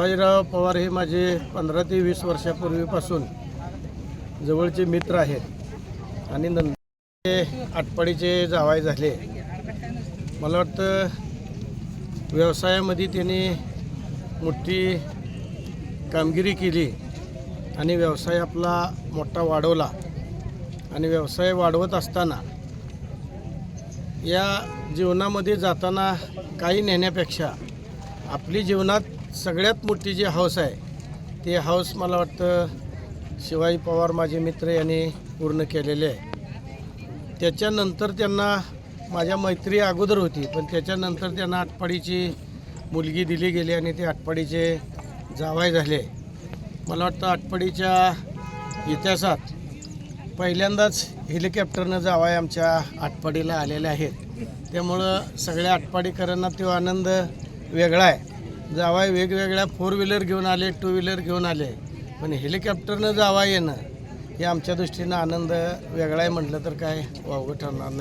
शिवाजीराव पवार हे माझे 15 ते 20 वर्षापूर्वीपासून जवळचे मित्र आहेत आणि नंतर ते आटपाडीचे जावई झाले. मला वाटतं व्यवसायामध्ये त्यांनी मोठी कामगिरी केली आणि व्यवसाय आपला मोठा वाढवला. आणि व्यवसाय वाढवत असताना या जीवनामध्ये जाताना काही नेण्यापेक्षा आपली जीवनात सगळ्यात मोठी जी हौस आहे ते हौस मला वाटतं शिवाजी पवार माझे मित्र यांनी पूर्ण केलेले आहे. त्याच्यानंतर त्यांना माझ्या मैत्री अगोदर होती, पण त्याच्यानंतर त्यांना आटपाडीची मुलगी दिली गेली आणि ते आटपाडीचे जावई झाले. मला वाटतं आटपाडीच्या इतिहासात पहिल्यांदाच हेलिकॉप्टरनं जावई आमच्या आटपाडीला आलेले आहेत. त्यामुळं सगळ्या आटपाडीकरांना तो आनंद वेगळा आहे. जावई वेगवेगळ्या 4 व्हीलर घेऊन आले, 2 व्हीलर घेऊन आले, पण हेलिकॉप्टरनं जावई येणं हे आमच्या दृष्टीनं आनंद वेगळा आहे म्हटलं तर काय वावगं ठरणार नाही.